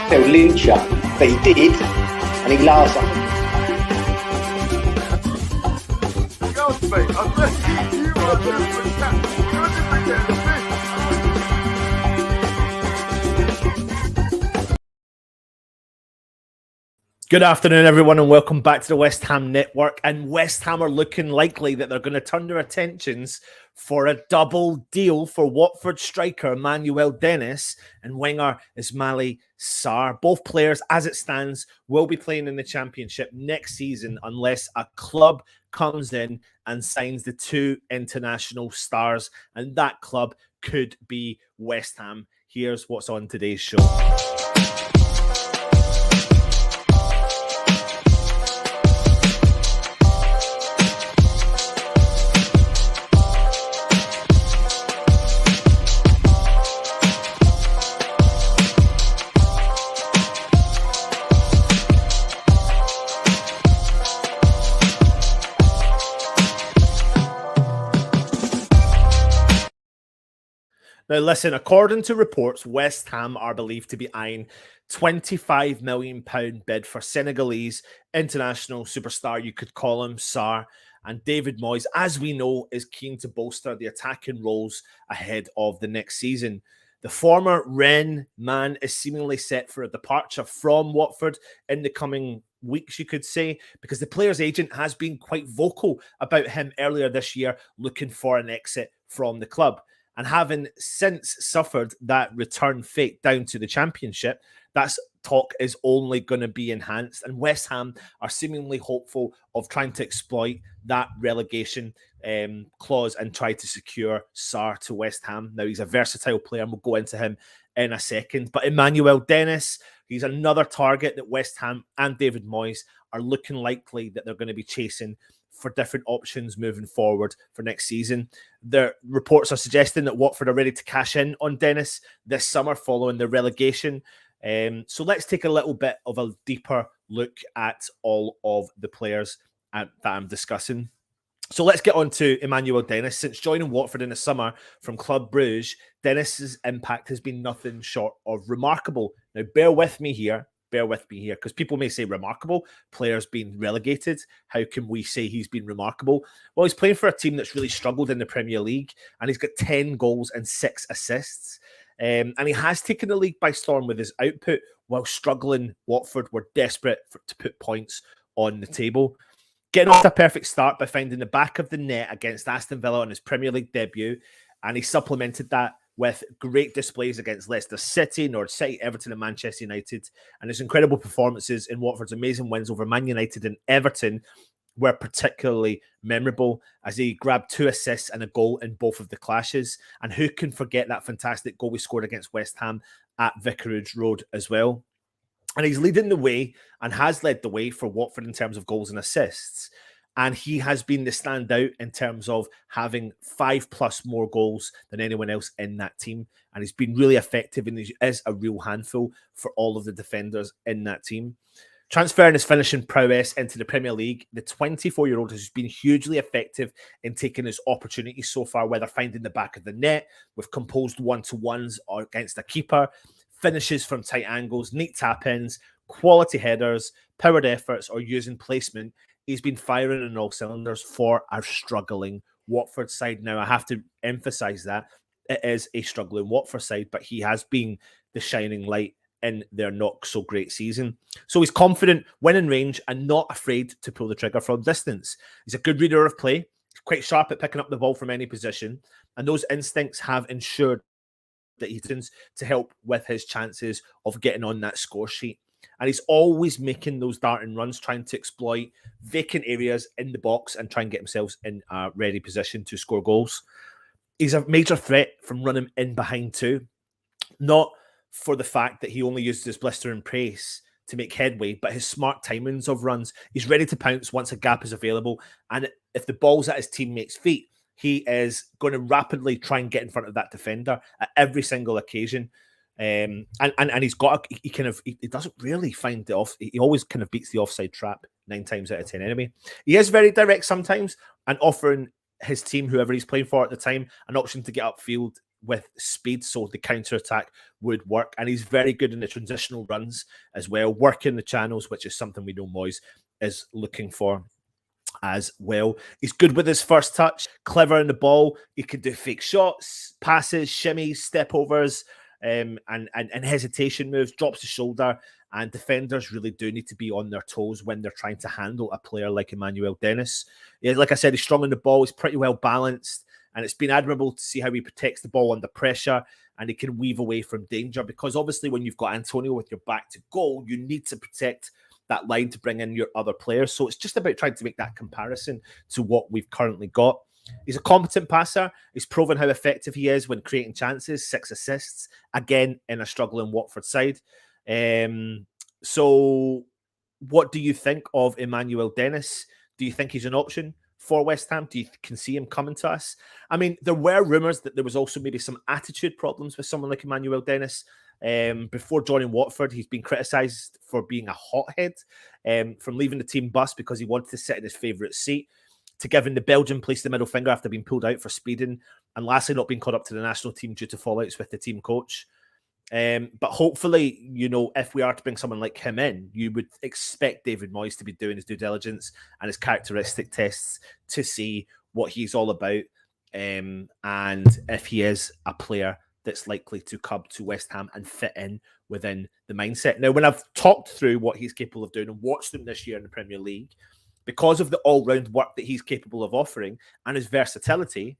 They'll lynch you, but he did, and he laughs at me. Good afternoon, everyone, and welcome back to the West Ham Network. And West Ham are looking likely that they're going to turn their attentions for a double deal for Watford striker Emmanuel Dennis and winger Ismaïla Sarr. Both players, as it stands, will be playing in the Championship next season unless a club comes in and signs the two international stars, and that club could be West Ham. Here's what's on today's show. Now, listen, according to reports, West Ham are believed to be eyeing £25 million bid for Senegalese international superstar, you could call him, Sarr. And David Moyes, as we know, is keen to bolster the attacking roles ahead of the next season. The former Rennes man is seemingly set for a departure from Watford in the coming weeks, you could say, because the player's agent has been quite vocal about him earlier this year, looking for an exit from the club. And having since suffered that return fate down to the Championship, that talk is only going to be enhanced. And West Ham are seemingly hopeful of trying to exploit that relegation clause and try to secure Sarr to West Ham. Now, he's a versatile player, and we'll go into him in a second. But Emmanuel Dennis, he's another target that West Ham and David Moyes are looking likely that they're going to be chasing for different options moving forward for next season. The reports are suggesting that Watford are ready to cash in on Dennis this summer following the relegation. So let's take a little bit of a deeper look at all of the players that I'm discussing. So let's get on to Emmanuel Dennis. Since joining Watford in the summer from Club Brugge, Dennis's impact has been nothing short of remarkable. Now, bear with me here, because people may say remarkable, players being relegated. How can we say he's been remarkable? Well, he's playing for a team that's really struggled in the Premier League, and he's got 10 goals and 6 assists. And he has taken the league by storm with his output, while struggling Watford were desperate to put points on the table. Getting off to a perfect start by finding the back of the net against Aston Villa on his Premier League debut, and he supplemented that with great displays against Leicester City, Norwich City, Everton and Manchester United. And his incredible performances in Watford's amazing wins over Man United and Everton were particularly memorable, as he grabbed 2 assists and a goal in both of the clashes. And who can forget that fantastic goal we scored against West Ham at Vicarage Road as well? And he's leading the way and has led the way for Watford in terms of goals and assists. And he has been the standout in terms of having 5+ more goals than anyone else in that team. And he's been really effective, and he is a real handful for all of the defenders in that team. Transferring his finishing prowess into the Premier League, the 24-year-old has been hugely effective in taking his opportunities so far, whether finding the back of the net with composed one-to-ones or against a keeper, finishes from tight angles, neat tap-ins, quality headers, powered efforts, or using placement. He's been firing on all cylinders for our struggling Watford side. Now, I have to emphasise that it is a struggling Watford side, but he has been the shining light in their not-so-great season. So he's confident, winning range, and not afraid to pull the trigger from distance. He's a good reader of play. He's quite sharp at picking up the ball from any position, and those instincts have ensured that he tends to help with his chances of getting on that score sheet. And he's always making those darting runs, trying to exploit vacant areas in the box and try and get himself in a ready position to score goals. He's a major threat from running in behind too. Not for the fact that he only uses his blistering pace to make headway, but his smart timings of runs. He's ready to pounce once a gap is available. And if the ball's at his teammates' feet, he is going to rapidly try and get in front of that defender at every single occasion. And he's got he doesn't really find the off. He always kind of beats the offside trap 9 times out of 10 anyway. He is very direct sometimes and offering his team, whoever he's playing for at the time, an option to get upfield with speed, so the counter-attack would work. And he's very good in the transitional runs as well, working the channels, which is something we know Moyes is looking for as well. He's good with his first touch, clever in the ball. He can do fake shots, passes, shimmies, step overs, and hesitation moves, drops the shoulder. And defenders really do need to be on their toes when they're trying to handle a player like Emmanuel Dennis. Yeah, like I said, he's strong in the ball. He's pretty well balanced. And it's been admirable to see how he protects the ball under pressure and he can weave away from danger. Because obviously when you've got Antonio with your back to goal, you need to protect that line to bring in your other players. So it's just about trying to make that comparison to what we've currently got. He's a competent passer. He's proven how effective he is when creating chances, 6 assists, again, in a struggling Watford side. So what do you think of Emmanuel Dennis? Do you think he's an option for West Ham? Do you can see him coming to us? I mean, there were rumours that there was also maybe some attitude problems with someone like Emmanuel Dennis. Before joining Watford, he's been criticised for being a hothead, from leaving the team bus because he wanted to sit in his favourite seat, to giving the Belgian police the middle finger after being pulled out for speeding, and lastly, not being called up to the national team due to fallouts with the team coach. But hopefully, you know, if we are to bring someone like him in, you would expect David Moyes to be doing his due diligence and his characteristic tests to see what he's all about, and if he is a player that's likely to come to West Ham and fit in within the mindset. Now, when I've talked through what he's capable of doing and watched him this year in the Premier League, because of the all-round work that he's capable of offering and his versatility,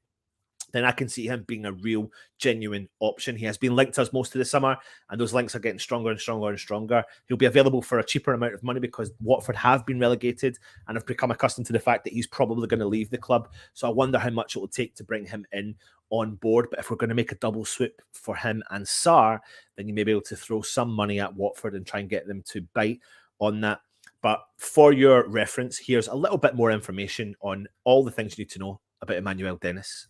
then I can see him being a real, genuine option. He has been linked to us most of the summer, and those links are getting stronger and stronger and stronger. He'll be available for a cheaper amount of money because Watford have been relegated and have become accustomed to the fact that he's probably going to leave the club. So I wonder how much it will take to bring him in on board. But if we're going to make a double swoop for him and Sarr, then you may be able to throw some money at Watford and try and get them to bite on that. But for your reference, here's a little bit more information on all the things you need to know about Emmanuel Dennis.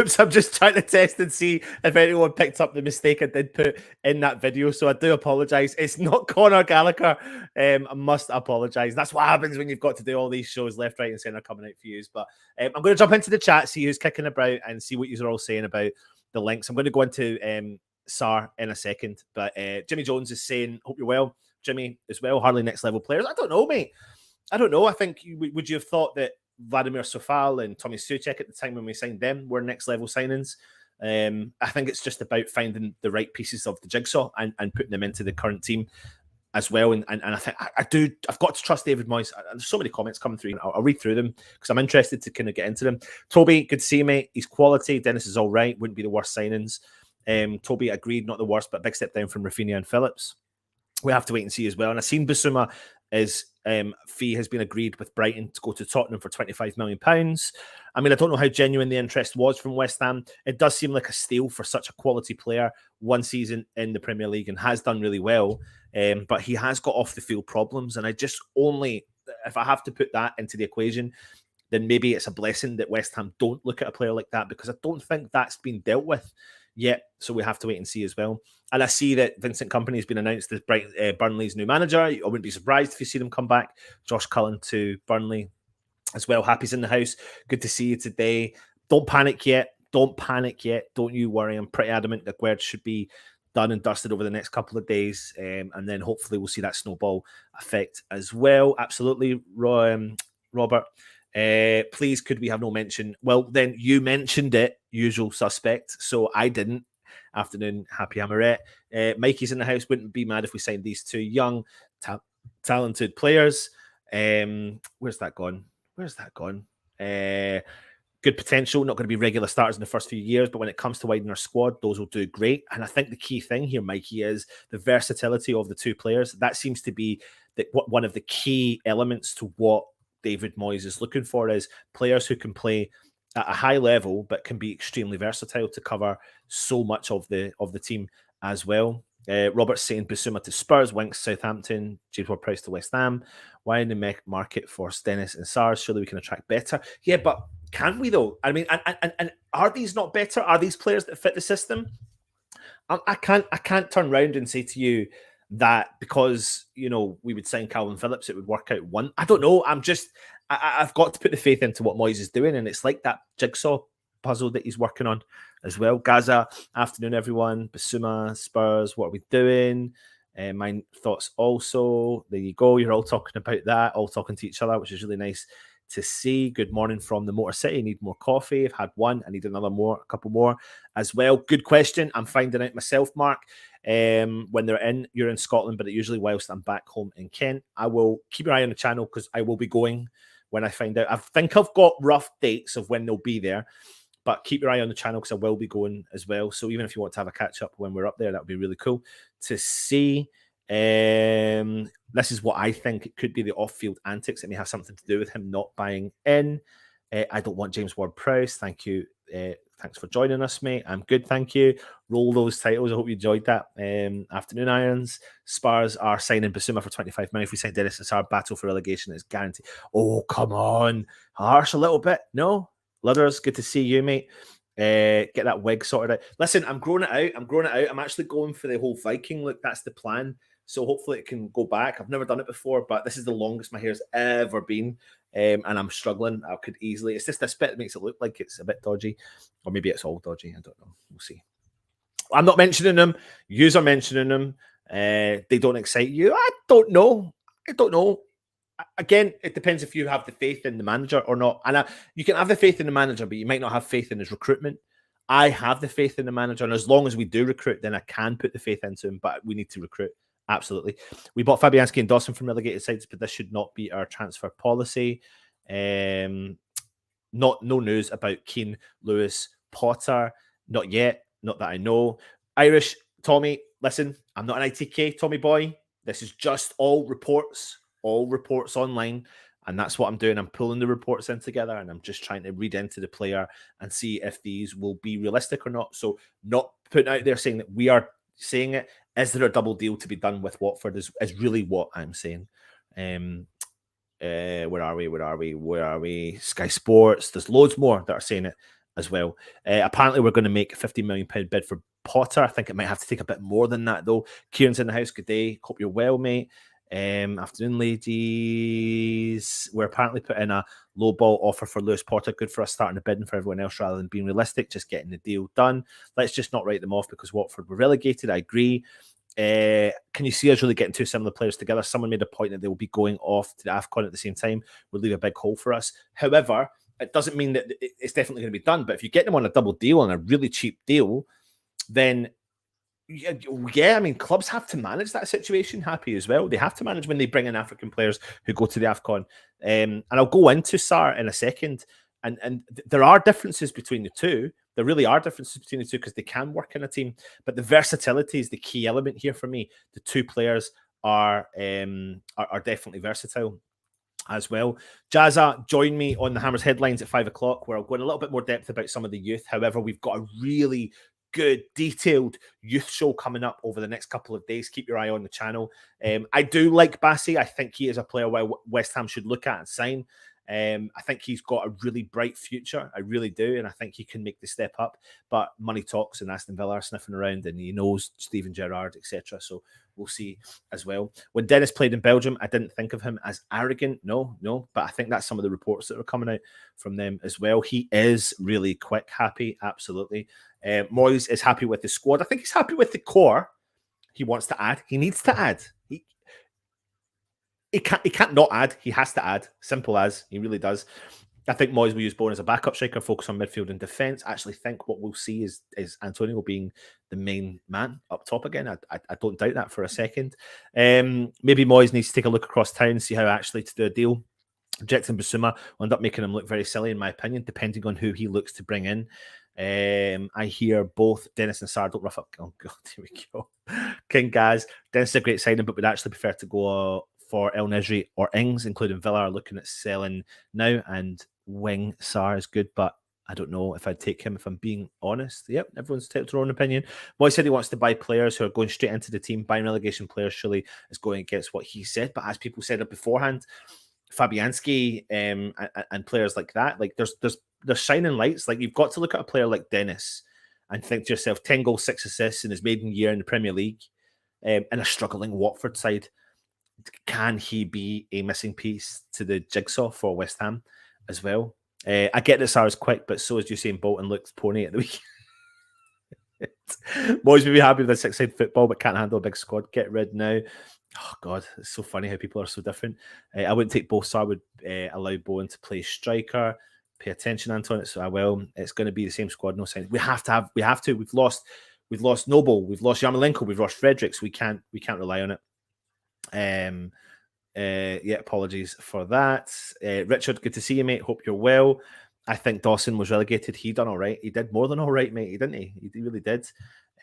Oops, I'm just trying to test and see if anyone picked up the mistake I did put in that video. So I do apologise. It's not Conor Gallagher. I must apologise. That's what happens when you've got to do all these shows left, right, and centre coming out for you. But I'm going to jump into the chat, see who's kicking about, and see what you are all saying about the links. I'm going to go into Sarr in a second. But Jimmy Jones is saying, hope you're well. Jimmy as well. Hardly next level players. I don't know, mate. I don't know. I think would you have thought that Vladimir Sofal and Tommy Soucek at the time when we signed them were next level signings? I think it's just about finding the right pieces of the jigsaw and putting them into the current team as well. And I think I've got to trust David Moyes. There's so many comments coming through. I'll read through them because I'm interested to kind of get into them. Toby, good to see you, mate. He's quality. Dennis is all right. Wouldn't be the worst signings. Toby agreed, not the worst, but a big step down from Rafinha and Phillips. We have to wait and see as well. And I've seen Bissouma is fee has been agreed with Brighton to go to Tottenham for £25 million. I mean, I don't know how genuine the interest was from West Ham. It does seem like a steal for such a quality player. One season in the Premier League and has done really well. But he has got off the field problems. And I just only, if I have to put that into the equation, then maybe it's a blessing that West Ham don't look at a player like that, because I don't think that's been dealt with yet. So we have to wait and see as well. And I see that Vincent Kompany has been announced as Burnley's new manager. I wouldn't be surprised if you see them come back. Josh Cullen to Burnley as well. Happy's in the house. Good to see you today. Don't panic yet. Don't panic yet. Don't you worry. I'm pretty adamant that Guerd should be done and dusted over the next couple of days. And then hopefully we'll see that snowball effect as well. Absolutely, Robert. Please, could we have no mention? Well, then you mentioned it, usual suspect. So I didn't. Afternoon, happy Amaret. Mikey's in the house. Wouldn't be mad if we signed these two young, talented players. Where's that gone? Good potential. Not going to be regular starters in the first few years, but when it comes to widening our squad, those will do great. And I think the key thing here, Mikey, is the versatility of the two players. That seems to be one of the key elements to what David Moyes is looking for, is players who can play at a high level but can be extremely versatile to cover so much of the team as well. Robert's saying Bissouma to Spurs, Winks Southampton, James Ward-Prowse to West Ham. Why in the market for Dennis and Sarr? Surely we can attract better. Yeah, but can we though? I mean, and are these not better? Are these players that fit the system? I can't turn around and say to you that because, you know, we would sign Calvin Phillips, it would work out one. I don't know. I've got to put the faith into what Moyes is doing, and it's like that jigsaw puzzle that he's working on as well. Gaza, afternoon, everyone. Bissouma, Spurs, what are we doing? My thoughts also. There you go. You're all talking about that, all talking to each other, which is really nice to see. Good morning from the Motor City. Need more coffee. I've had one. I need a couple more as well. Good question. I'm finding out myself, Mark. When you're in Scotland, but usually whilst I'm back home in Kent. I will keep your eye on the channel because I will be going when I find out. I think I've got rough dates of when they'll be there, but keep your eye on the channel because I will be going as well. So even if you want to have a catch up when we're up there, that would be really cool to see. This is what I think. It could be the off-field antics. It may have something to do with him not buying in. I don't want James Ward-Prowse. Thank you. Thanks for joining us, mate. I'm good, thank you. Roll those titles. I hope you enjoyed that. Afternoon Irons. Spurs are signing Bissouma for 25 million. If we sign Dennis and Sarr, battle for relegation is guaranteed. Oh, come on. Harsh a little bit. No? Ludders, good to see you, mate. Get that wig sorted out. Listen, I'm growing it out. I'm actually going for the whole Viking look. That's the plan. So hopefully it can go back. I've never done it before, but this is the longest my hair's ever been. And I'm struggling. I could easily. It's just this bit that makes it look like it's a bit dodgy. Or maybe it's all dodgy. I don't know. We'll see. I'm not mentioning them. Yous are mentioning them. They don't excite you. I don't know. Again, it depends if you have the faith in the manager or not. And you can have the faith in the manager, but you might not have faith in his recruitment. I have the faith in the manager. And as long as we do recruit, then I can put the faith into him. But we need to recruit. Absolutely. We bought Fabianski and Dawson from relegated sides, but this should not be our transfer policy. No news about Keane, Lewis, Potter. Not yet. Not that I know. Irish, Tommy, listen, I'm not an ITK, Tommy boy. This is just all reports online. And that's what I'm doing. I'm pulling the reports in together and I'm just trying to read into the player and see if these will be realistic or not. So not putting out there saying that we are saying it. Is there a double deal to be done with Watford is really what I'm saying. Where are we? Sky Sports. There's loads more that are saying it as well. Apparently, we're going to make a £50 million bid for Potter. I think it might have to take a bit more than that, though. Kieran's in the house. Good day. Hope you're well, mate. Afternoon, ladies. We're apparently putting a low ball offer for Lewis Potter. Good for us starting the bidding for everyone else rather than being realistic, just getting the deal done. Let's just not write them off because Watford were relegated. I agree. Can you see us really getting two similar players together? Someone made a point that they will be going off to the AFCON at the same time. Will leave a big hole for us. However, it doesn't mean that it's definitely going to be done. But if you get them on a double deal, on a really cheap deal, then yeah, I mean, clubs have to manage that situation happy as well. They have to manage when they bring in African players who go to the AFCON. And I'll go into Sarr in a second. And there are differences between the two. There really are differences between the two because they can work in a team. But the versatility is the key element here for me. The two players are definitely versatile as well. Jazza, join me on the Hammers headlines at 5 o'clock, where I'll go in a little bit more depth about some of the youth. However, we've got a really good, detailed youth show coming up over the next couple of days. Keep your eye on the channel. I do like Bassi. I think he is a player West Ham should look at and sign. I think he's got a really bright future. I really do. And I think he can make the step up. But money talks, and Aston Villa are sniffing around, and he knows Steven Gerrard, etc. So we'll see as well. When Dennis played in Belgium, I didn't think of him as arrogant. No. But I think that's some of the reports that are coming out from them as well. He is really quick, happy. Absolutely. Moyes is happy with the squad. I think he's happy with the core. He wants to add. He needs to add. He can't not add. He has to add. Simple as. He really does. I think Moyes will use Bowen as a backup striker, focus on midfield and defence. I actually think what we'll see is Antonio being the main man up top again. I don't doubt that for a second. Maybe Moyes needs to take a look across town and see how actually to do a deal. Rejecting Basuma will end up making him look very silly, in my opinion, depending on who he looks to bring in. I hear both Dennis and Sarr don't rough up. Oh, God, here we go. King Gaz. Dennis is a great signing, but would actually prefer to go for El Nesri or Ings, including Villa, are looking at selling now. And Wing Sarr is good, but I don't know if I'd take him, if I'm being honest. Yep, everyone's entitled to their own opinion. Moyes said he wants to buy players who are going straight into the team. Buying relegation players surely is going against what he said. But as people said it beforehand, Fabianski and players like that, like there's shining lights. Like, you've got to look at a player like Dennis and think to yourself, 10 goals, 6 assists in his maiden year in the Premier League, in a struggling Watford side. Can he be a missing piece to the jigsaw for West Ham as well? I get that Sarr is quick, but so is Usain Bolt and looks pony at the weekend. Moyes may be happy with a six-side football, but can't handle a big squad. Get rid now. Oh, God, it's so funny how people are so different. I wouldn't take both. Sarr would allow Bowen to play striker. Pay attention, Anton. So I will. It's going to be the same squad. No sense. We have to. We've lost Noble. We've lost Yarmolenko. We've lost Fredericks. We can't rely on it. Yeah, apologies for that. Richard, good to see you, mate. Hope you're well. I think Dawson was relegated. He done all right. He did more than all right, mate. Didn't he? He really did.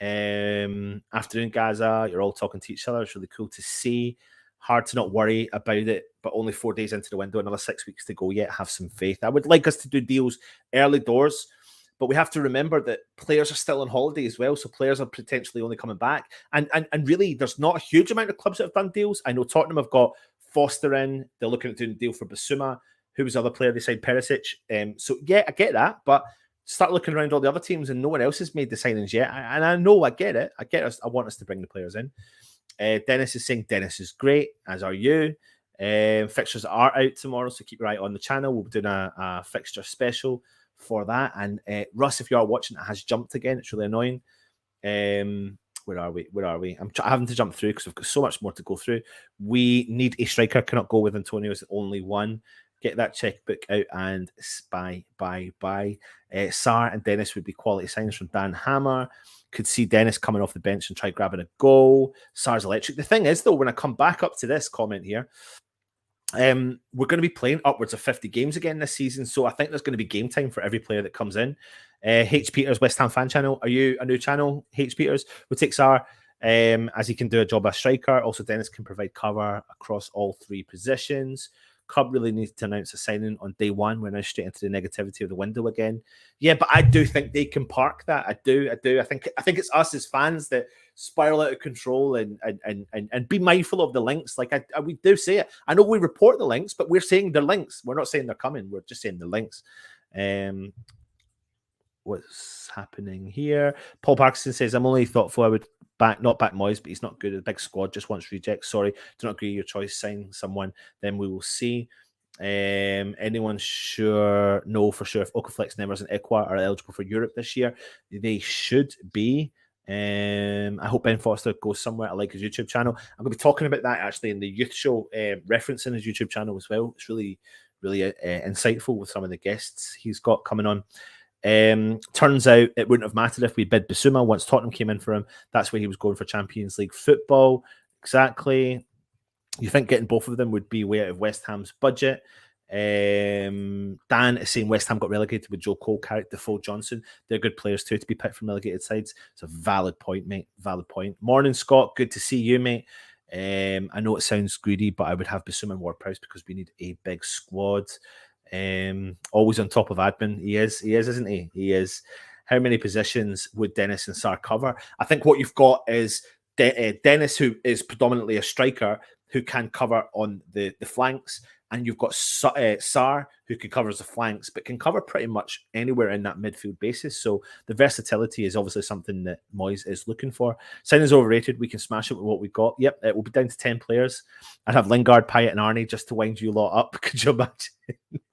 Afternoon, Gaza. You're all talking to each other. It's really cool to see. Hard to not worry about it, but only 4 days into the window, another 6 weeks to go yet. Have some faith. I would like us to do deals early doors, but we have to remember that players are still on holiday as well, so players are potentially only coming back. And really, there's not a huge amount of clubs that have done deals. I know Tottenham have got Foster in. They're looking at doing a deal for Basuma. Who was the other player they signed? Perisic. So yeah, I get that, but start looking around all the other teams, and no one else has made the signings yet. And I know, I get it. I get us. I want us to bring the players in. Dennis is saying Dennis is great, as are you. Fixtures are out tomorrow, so keep your eye on the channel. We'll be doing a fixture special for that. And Russ, if you are watching, it has jumped again. It's really annoying. Where are we? I'm having to jump through because we've got so much more to go through. We need a striker. Cannot go with Antonio as the only one. Get that checkbook out and bye. Sarr and Dennis would be quality signs from Dan Hammer. Could see Dennis coming off the bench and try grabbing a goal. Sarr's electric. The thing is, though, when I come back up to this comment here, we're going to be playing upwards of 50 games again this season. So I think there's going to be game time for every player that comes in. H. Peters, West Ham fan channel. Are you a new channel, H. Peters? We'll take Sarr, as he can do a job as striker. Also, Dennis can provide cover across all 3 positions. Club really needs to announce a signing on day 1. We're now straight into the negativity of the window again. Yeah, but I do think they can park that. I do. I think it's us as fans that spiral out of control and be mindful of the links. Like we do say it. I know we report the links, but we're saying they're links. We're not saying they're coming. We're just saying the links. what's happening here. Paul Parkinson says, I'm only thoughtful I would not back Moyes, but he's not good at a big squad, just wants rejects. Sorry, do not agree with your choice. Sign someone, then we will see. Anyone sure? No, for sure. If Okaflex, Nevers, and Equa are eligible for Europe this year, they should be. I hope Ben Foster goes somewhere. I like his YouTube channel. I'm going to be talking about that actually in the youth show, referencing his YouTube channel as well. It's really insightful with some of the guests he's got coming on. Turns out it wouldn't have mattered if we bid Bissouma once Tottenham came in for him. That's where he was going for Champions League football. Exactly. You think getting both of them would be way out of West Ham's budget. Dan is saying West Ham got relegated with Joe Cole, Carrick, Defoe, Johnson. They're good players too to be picked from relegated sides. It's a valid point, mate. Valid point. Morning, Scott. Good to see you, mate. I know it sounds greedy, but I would have Bissouma and Ward-Prowse because we need a big squad. Always on top of admin. He is, isn't he? He is. How many positions would Dennis and Sarr cover? I think what you've got is Dennis, who is predominantly a striker, who can cover on the flanks, and you've got Sarr, who can cover the flanks, but can cover pretty much anywhere in that midfield basis. So the versatility is obviously something that Moyes is looking for. Signing's overrated. We can smash it with what we've got. Yep, it will be down to 10 players. I'd have Lingard, Payet, and Arnie just to wind you lot up. Could you imagine?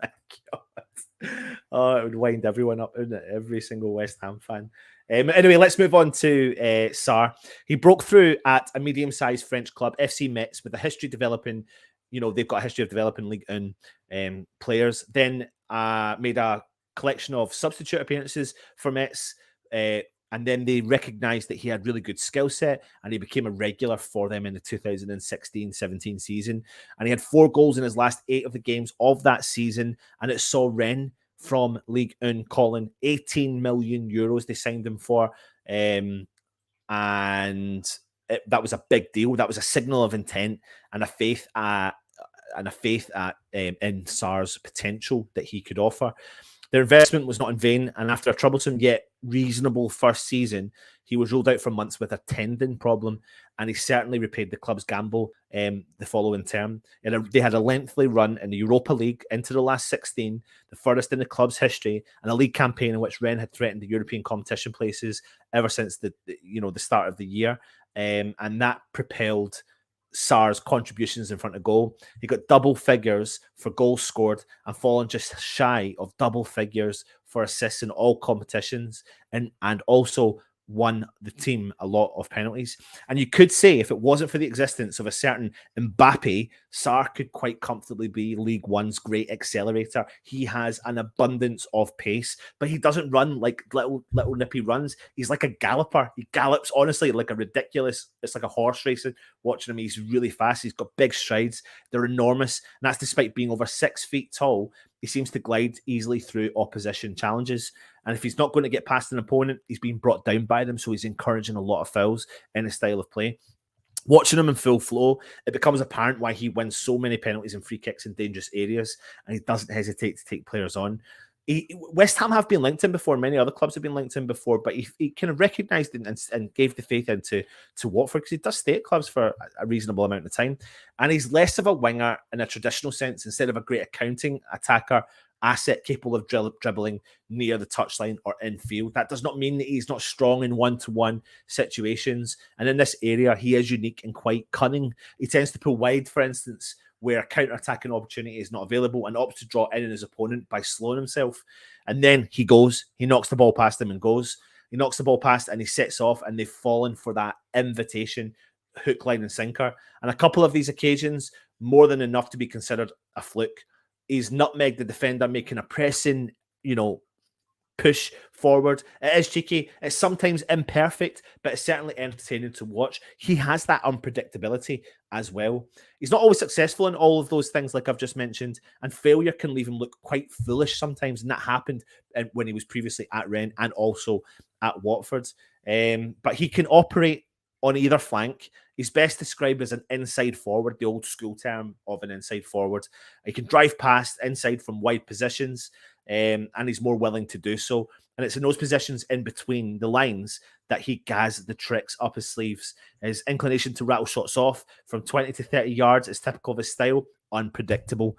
My God. Oh, it would wind everyone up, wouldn't it? Every single West Ham fan. Anyway, let's move on to Sarr. He broke through at a medium-sized French club, FC Metz, with a history developing. They've got a history of developing Ligue 1 players. Then made a collection of substitute appearances for Metz, and then they recognised that he had really good skill set, and he became a regular for them in the 2016-17 season. And he had 4 goals in his last 8 of the games of that season, and it saw Rennes from Ligue 1 calling 18 million euros they signed him for. That was a big deal. That was a signal of intent and a faith in Sarr's potential that he could offer. Their investment was not in vain, and after a troublesome yet reasonable first season, he was ruled out for months with a tendon problem, and he certainly repaid the club's gamble the following term. They had a lengthy run in the Europa League into the last 16, the furthest in the club's history, and a league campaign in which Rennes had threatened the European competition places ever since the start of the year, and that propelled Sarr's contributions in front of goal. He got double figures for goals scored and fallen just shy of double figures for assists in all competitions, and also won the team a lot of penalties. And you could say if it wasn't for the existence of a certain Mbappe, Sarr could quite comfortably be League One's great accelerator. He has an abundance of pace, but he doesn't run like little nippy runs. He's like a galloper. He gallops, honestly, like it's like a horse racing. Watching him, he's really fast. He's got big strides. They're enormous. And that's despite being over 6 feet tall. He seems to glide easily through opposition challenges. And if he's not going to get past an opponent, he's being brought down by them. So he's encouraging a lot of fouls in his style of play. Watching him in full flow, it becomes apparent why he wins so many penalties and free kicks in dangerous areas, and he doesn't hesitate to take players on. West Ham have been linked to him before. Many other clubs have been linked to him before, but he kind of recognised and gave the faith into Watford, because he does stay at clubs for a reasonable amount of time. And he's less of a winger in a traditional sense, instead of a great accounting attacker, asset capable of dribbling near the touchline or infield. That does not mean that he's not strong in one-to-one situations. And in this area, he is unique and quite cunning. He tends to pull wide, for instance, where a counter-attacking opportunity is not available, and opts to draw in on his opponent by slowing himself. And then he knocks the ball past him and goes. He knocks the ball past and he sets off, and they've fallen for that invitation, hook, line, and sinker. And a couple of these occasions, more than enough to be considered a fluke. He's nutmegged the defender, making a pressing, push forward. It is cheeky. It's sometimes imperfect, but it's certainly entertaining to watch. He has that unpredictability as well. He's not always successful in all of those things, like I've just mentioned, and failure can leave him look quite foolish sometimes, and that happened when he was previously at Rennes and also at Watford. But he can operate on either flank. He's best described as an inside forward, the old school term of an inside forward. He can drive past inside from wide positions, and he's more willing to do so. And it's in those positions in between the lines that he has the tricks up his sleeves. His inclination to rattle shots off from 20 to 30 yards is typical of his style, unpredictable.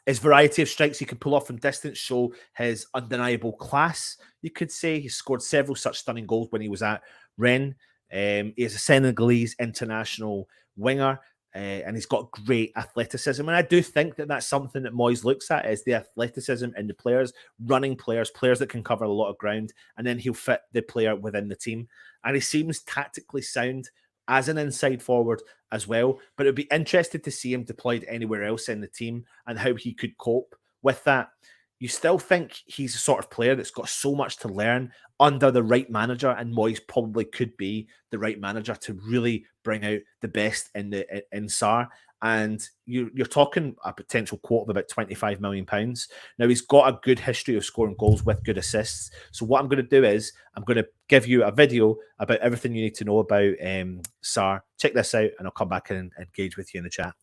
His variety of strikes he can pull off from distance show his undeniable class, you could say. He scored several such stunning goals when he was at Rennes. He is a Senegalese international winger, and he's got great athleticism. And I do think that that's something that Moyes looks at, is the athleticism in the players, running players that can cover a lot of ground, and then he'll fit the player within the team. And he seems tactically sound as an inside forward as well. But it'd be interested to see him deployed anywhere else in the team and how he could cope with that. You still think he's the sort of player that's got so much to learn under the right manager, and Moyes probably could be the right manager to really bring out the best in Sarr. And you're talking a potential quote of about £25 million. Now, he's got a good history of scoring goals with good assists. So what I'm going to do is I'm going to give you a video about everything you need to know about Sarr. Check this out, and I'll come back and engage with you in the chat.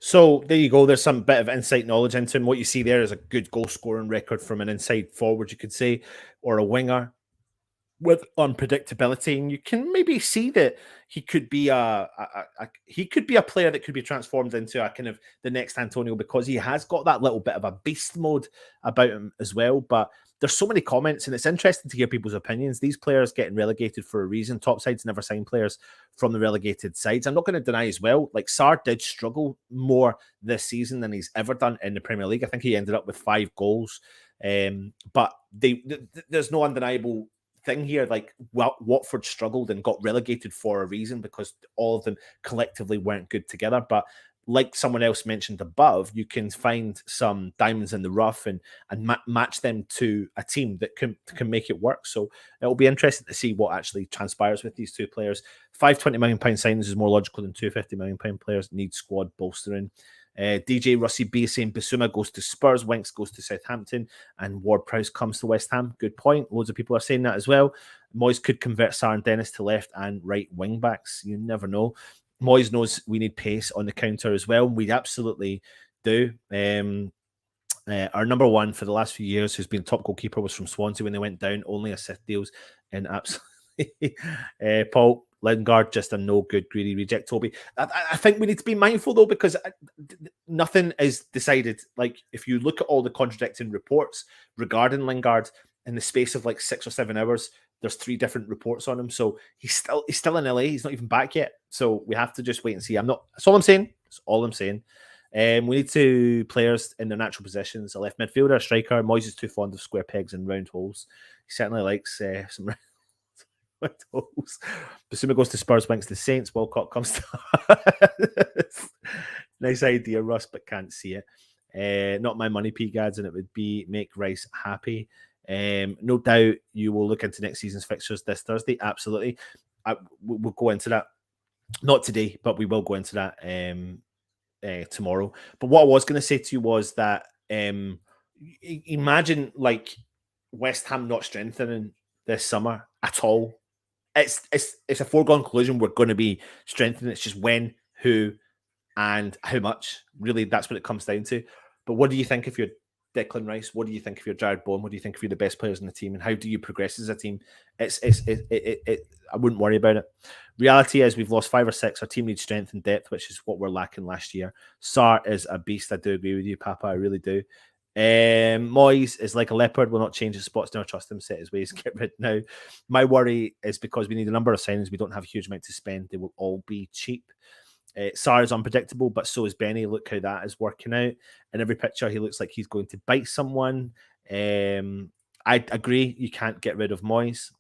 So there you go. There's some bit of insight knowledge into him. What you see there is a good goal scoring record from an inside forward, you could say, or a winger with unpredictability. And you can maybe see that he could be a player that could be transformed into a kind of the next Antonio, because he has got that little bit of a beast mode about him as well. But there's so many comments, and it's interesting to hear people's opinions. These players getting relegated for a reason. Top sides never sign players from the relegated sides. I'm not going to deny as well, like Sarr did struggle more this season than he's ever done in the Premier League. I think he ended up with 5 goals. But there's no undeniable thing here. Like, Watford struggled and got relegated for a reason, because all of them collectively weren't good together. But like someone else mentioned above, you can find some diamonds in the rough and match them to a team that can make it work. So it'll be interesting to see what actually transpires with these two players. 5 £20 million signings is more logical than 2 £50 million players. Need squad bolstering. DJ Russie B saying Bissouma goes to Spurs, Winks goes to Southampton, and Ward-Prowse comes to West Ham. Good point. Loads of people are saying that as well. Moyes could convert Sarr and Dennis to left and right wing backs. You never know. Moyes knows we need pace on the counter as well. We absolutely do. Our number one for the last few years, who's been top goalkeeper, was from Swansea when they went down. Only assist deals in absolutely. Paul Lingard, just a no good, greedy reject. Toby, I think we need to be mindful though, because nothing is decided. Like, if you look at all the contradicting reports regarding Lingard in the space of like 6 or 7 hours, there's 3 different reports on him. So he's still in LA. He's not even back yet. So we have to just wait and see. That's all I'm saying. That's all I'm saying. We need 2 players in their natural positions. A left midfielder, a striker. Moyes is too fond of square pegs and round holes. He certainly likes some round holes. Basuma goes to Spurs, winks to Saints. Walcott comes to nice idea, Russ, but can't see it. Not my money, P-Gads, and it would be make Rice happy. No doubt you will look into next season's fixtures this Thursday. Absolutely. We'll go into that. Not today, but we will go into that tomorrow. But what I was going to say to you was that imagine like West Ham not strengthening this summer at all. It's a foregone conclusion we're going to be strengthening. It's just when, who, and how much. Really, that's what it comes down to. But what do you think if you're Declan Rice? What do you think if you're Jared Bowen? What do you think if you're the best players in the team? And how do you progress as a team? I wouldn't worry about it. Reality is we've lost 5 or 6. Our team needs strength and depth, which is what we're lacking last year. Sarr is a beast. I do agree with you, Papa. I really do. Moyes is like a leopard, will not change his spots, never trust him, set his ways, get rid now. My worry is because we need a number of signings, we don't have a huge amount to spend. They will all be cheap. Sarr is unpredictable, but so is Benny. Look how that is working out. In every picture, he looks like he's going to bite someone. I agree, you can't get rid of Moyes.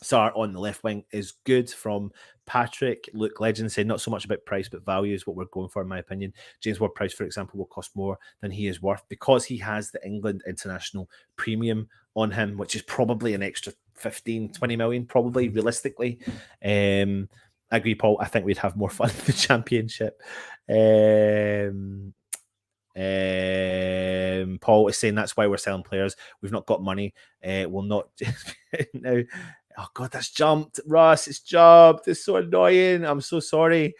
Sarr on the left wing is good from Patrick. Luke Legend said not so much about price, but value is what we're going for, in my opinion. James Ward-Prowse, for example, will cost more than he is worth because he has the England international premium on him, which is probably an extra 15, 20 million, probably, realistically. I agree, Paul. I think we'd have more fun in the Championship. Paul is saying that's why we're selling players. We've not got money. We'll not now. Oh God, that's jumped, Russ. It's jumped. It's so annoying. I'm so sorry.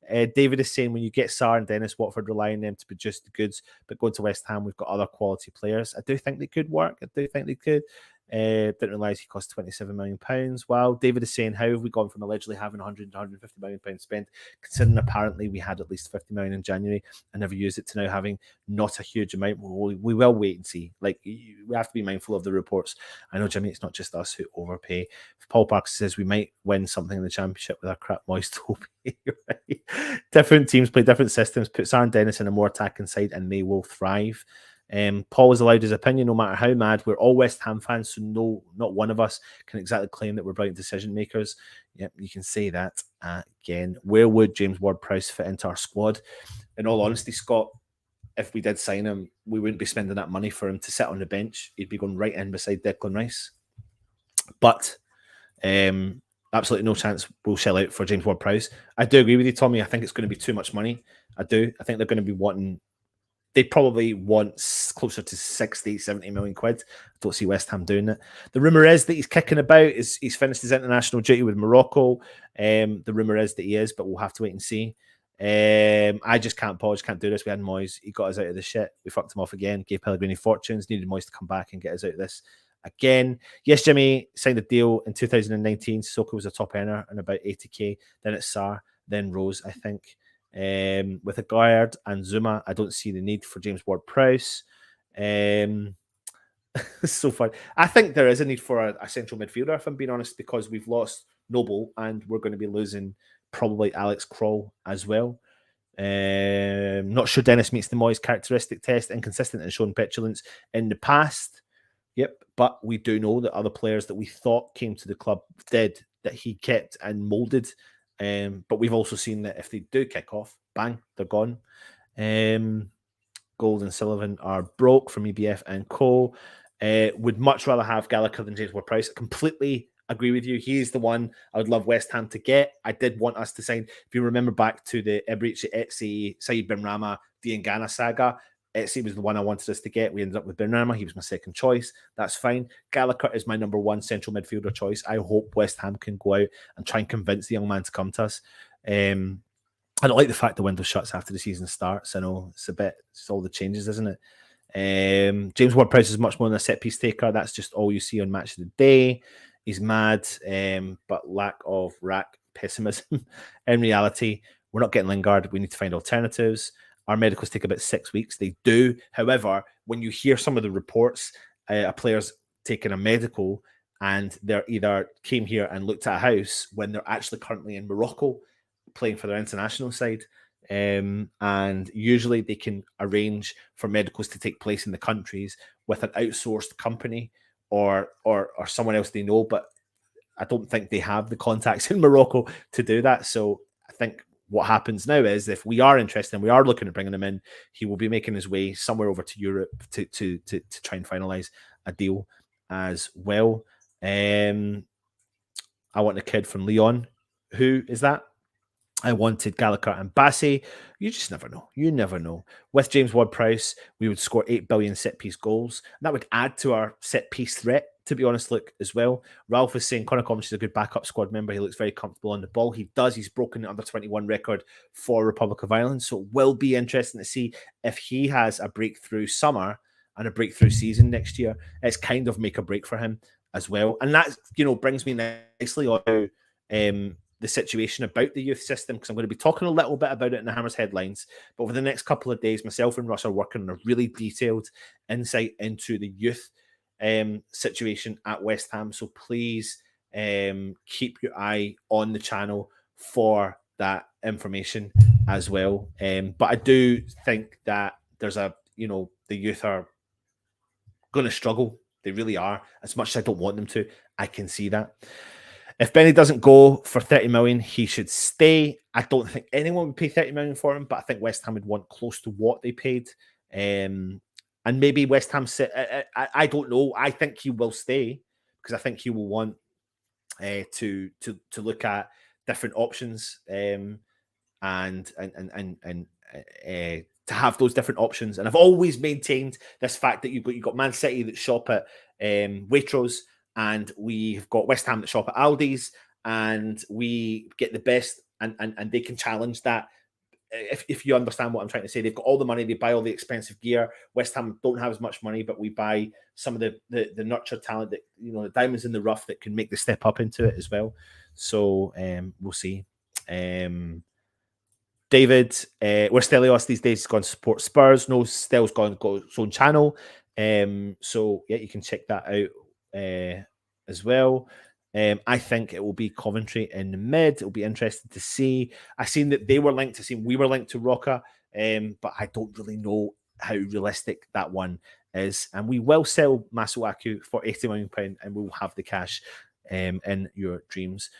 David is saying when you get Sarr and Dennis, Watford rely on them to produce the goods, but going to West Ham, we've got other quality players. I do think they could work. I do think they could. Didn't realise he cost £27 million. Wow. David is saying, how have we gone from allegedly having 100 to £150 million spent, considering apparently we had at least 50 million in January and never used it, to now having not a huge amount? We will wait and see. Like, we have to be mindful of the reports. I know, Jimmy, it's not just us who overpay. Paul Parker says we might win something in the Championship with our crap Moyes Toby. Right? Different teams play different systems. Put Sarr and Dennis in a more attacking side and they will thrive. Paul has allowed his opinion, no matter how mad. We're all West Ham fans, so no, not one of us can exactly claim that we're brilliant decision makers. Yep, you can say that again. Where would James Ward-Prowse fit into our squad? In all honesty, Scott, if we did sign him, we wouldn't be spending that money for him to sit on the bench. He'd be going right in beside Declan Rice. But absolutely no chance we'll shell out for James Ward-Prowse. I do agree with you, Tommy. I think it's going to be too much money. I do. I think they're going to be wanting... They probably want closer to 60, 70 million quid. I don't see West Ham doing it. The rumour is that he's kicking about. He's finished his international duty with Morocco. The rumour is that he is, but we'll have to wait and see. I just can't pause, can't do this. We had Moyes. He got us out of the shit. We fucked him off again. Gave Pellegrini fortunes. Needed Moyes to come back and get us out of this again. Yes, Jimmy signed a deal in 2019. Sissoko was a top earner and about 80k. Then it's Sarr. Then Rose, I think. With a Guard and Zuma, I don't see the need for James Ward-Prowse. It's so fun. I think there is a need for a central midfielder, if I'm being honest, because we've lost Noble and we're going to be losing probably Alex Kroll as well. Not sure Dennis meets the Moyes characteristic test. Inconsistent and shown petulance in the past. Yep, but we do know that other players that we thought came to the club did, that he kept and moulded. But we've also seen that if they do kick off, bang, they're gone. Gold and Sullivan are broke from EBF and Co. Would much rather have Gallagher than James Ward-Prowse. Completely agree with you. He's the one I would love West Ham to get. I did want us to sign. If you remember back to the Ebrici, Etsy, Saeed Benrahma, Diangana saga, Etsy was the one I wanted us to get. We ended up with Benrahma. He was my second choice. That's fine. Gallagher is my number one central midfielder choice. I hope West Ham can go out and try and convince the young man to come to us. I don't like the fact the window shuts after the season starts. I know it's all the changes, isn't it? James Ward-Prowse is much more than a set piece taker. That's just all you see on Match of the Day. He's mad, but lack of rack pessimism. In reality, we're not getting Lingard. We need to find alternatives. Our medicals take about 6 weeks. They do. However, when you hear some of the reports, a player's taking a medical and they're either came here and looked at a house when they're actually currently in Morocco playing for their international side. And usually they can arrange for medicals to take place in the countries with an outsourced company or someone else they know, but I don't think they have the contacts in Morocco to do that. So I think what happens now is if we are interested and we are looking at bringing him in, he will be making his way somewhere over to Europe to try and finalize a deal as well. I want a kid from Leon. Who is that? I wanted Gallagher and Bassey. You just never know. You never know. With James Ward-Prowse, we would score 8 billion set-piece goals. And that would add to our set-piece threat, to be honest, look, as well. Ralph was saying Connor Combs is a good backup squad member. He looks very comfortable on the ball. He does. He's broken the under-21 record for Republic of Ireland. So it will be interesting to see if he has a breakthrough summer and a breakthrough season next year. It's kind of make or break for him as well. And that, brings me nicely on to the situation about the youth system, because I'm going to be talking a little bit about it in the Hammers headlines. But over the next couple of days, myself and Russ are working on a really detailed insight into the youth situation at West Ham. So please keep your eye on the channel for that information as well. But I do think that there's the youth are going to struggle. They really are. As much as I don't want them to, I can see that. If Benny doesn't go for 30 million, he should stay. I don't think anyone would pay 30 million for him, but I think West Ham would want close to what they paid. And maybe West Ham, I don't know. I think he will stay because I think he will want to look at different options and to have those different options. And I've always maintained this fact that you've got Man City that shop at Waitrose, and we've got West Ham that shop at Aldi's, and we get the best, and they can challenge that. If you understand what I'm trying to say, they've got all the money, they buy all the expensive gear. West Ham don't have as much money, but we buy some of the nurtured talent that, the diamonds in the rough that can make the step up into it as well. So we'll see. David, where Stelios these days has gone to support Spurs. No, Stel's gone his own channel. So yeah, you can check that out as well. I think it will be Coventry in the mid. It'll be interesting to see. I've seen that we were linked to Roca, but I don't really know how realistic that one is. And we will sell Masuaku for £80 million, and we'll have the cash in your dreams.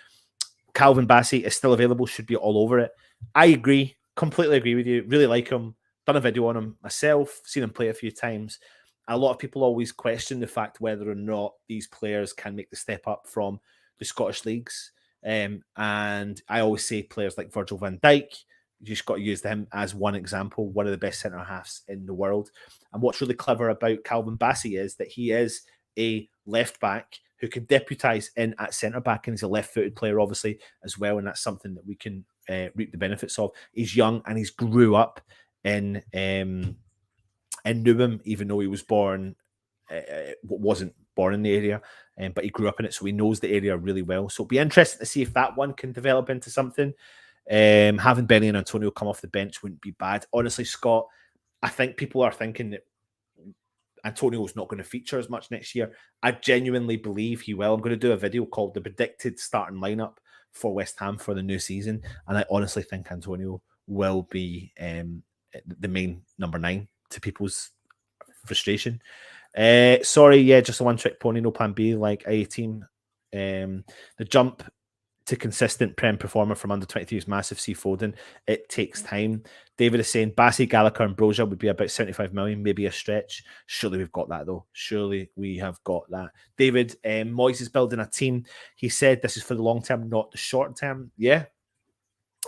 Calvin Bassey is still available, should be all over it. I agree, completely agree with you. Really like him. Done a video on him myself, seen him play a few times. A lot of people always question the fact whether or not these players can make the step up from the Scottish leagues. And I always say players like Virgil van Dijk, you just got to use him as one example, one of the best centre-halves in the world. And what's really clever about Calvin Bassey is that he is a left-back who can deputise in at centre-back, and he's a left-footed player, obviously, as well, and that's something that we can reap the benefits of. He's young, and he's grew up in Newham, even though he was wasn't born in the area, but he grew up in it, so he knows the area really well. So it'll be interesting to see if that one can develop into something. Having Benny and Antonio come off the bench wouldn't be bad. Honestly, Scott, I think people are thinking that Antonio's not going to feature as much next year. I genuinely believe he will. I'm going to do a video called the predicted starting lineup for West Ham for the new season, and I honestly think Antonio will be the main number 9 to people's frustration. Sorry, yeah, just a one-trick pony, no plan B like a team. The jump to consistent Prem performer from under 23 is massive. See Foden. It takes time. David is saying Bassey, Gallagher, and Broja would be about 75 million, maybe a stretch. Surely we've got that though. Surely we have got that. David, Moyes is building a team. He said this is for the long term, not the short term. Yeah,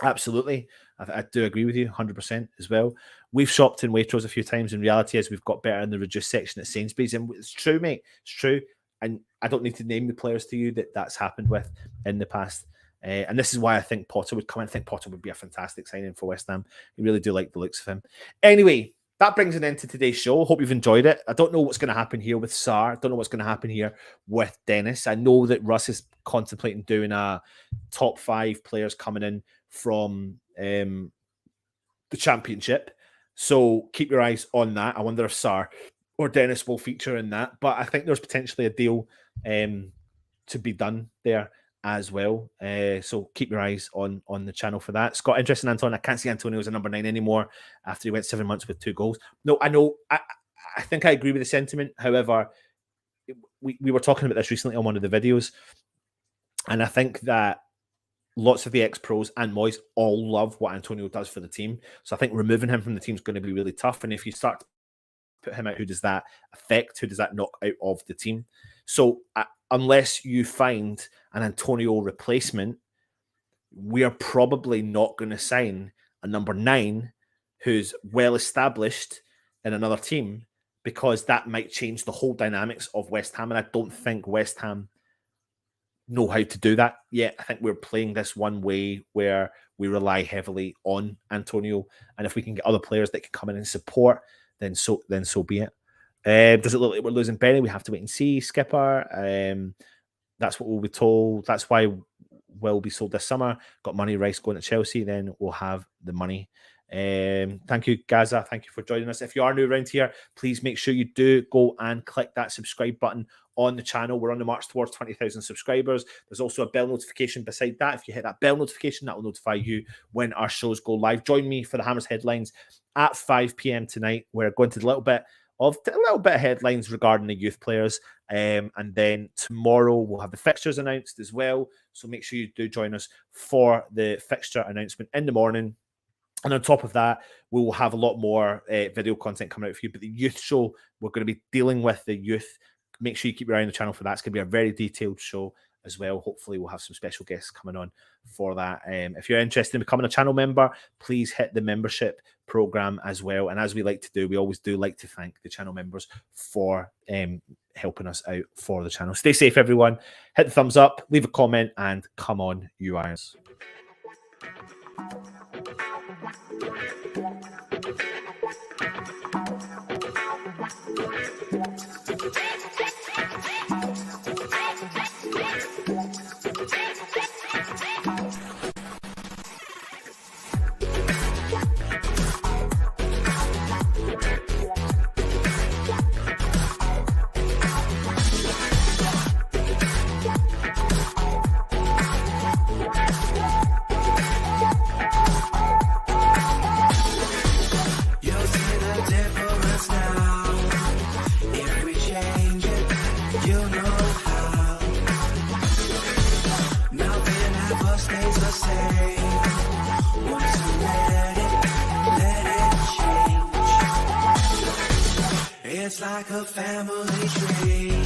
absolutely. I do agree with you 100% as well. We've shopped in Waitrose a few times. In reality, is we've got better in the reduced section at Sainsbury's, and it's true, mate. It's true. And I don't need to name the players to you that's happened with in the past. And this is why I think Potter would come in. I think Potter would be a fantastic signing for West Ham. I really do like the looks of him. Anyway, that brings an end to today's show. Hope you've enjoyed it. I don't know what's going to happen here with Sarr. I don't know what's going to happen here with Dennis. I know that Russ is contemplating doing a top 5 players coming in from the Championship. So keep your eyes on that. I wonder if Sarr or Dennis will feature in that. But I think there's potentially a deal to be done there as well. So keep your eyes on the channel for that. Scott, interesting, Anton. I can't see Antonio as a number 9 anymore after he went 7 months with 2 goals. No, I know. I think I agree with the sentiment. However, we were talking about this recently on one of the videos, and I think that lots of the ex-pros and Moyes all love what Antonio does for the team. So I think removing him from the team is going to be really tough. And if you start to put him out, who does that affect? Who does that knock out of the team? So unless you find an Antonio replacement, we are probably not going to sign a number 9 who's well established in another team, because that might change the whole dynamics of West Ham. And I don't think West Ham know how to do that yet. I think we're playing this one way where we rely heavily on Antonio, and if we can get other players that can come in and support, then so be it. Does it look like we're losing Benny? We have to wait and see. Skipper. That's what we'll be told. That's why we'll be sold this summer. Got money, Rice going to Chelsea, then we'll have the money. Thank you, Gaza. Thank you for joining us. If you are new around here, please make sure you do go and click that subscribe button on the channel. We're on the march towards 20,000 subscribers. There's also a bell notification beside that. If you hit that bell notification, that will notify you when our shows go live. Join me for the Hammers headlines at 5 p.m. tonight. We're going to a little bit of headlines regarding the youth players, and then tomorrow we'll have the fixtures announced as well. So make sure you do join us for the fixture announcement in the morning. And on top of that, we will have a lot more video content coming out for you. But the youth show, we're going to be dealing with the youth. Make sure you keep your eye on the channel for that. It's going to be a very detailed show as well. Hopefully, we'll have some special guests coming on for that. If you're interested in becoming a channel member, please hit the membership program as well. And as we like to do, we always do like to thank the channel members for helping us out for the channel. Stay safe, everyone. Hit the thumbs up, leave a comment, and come on, you Irons. It's like a family tree.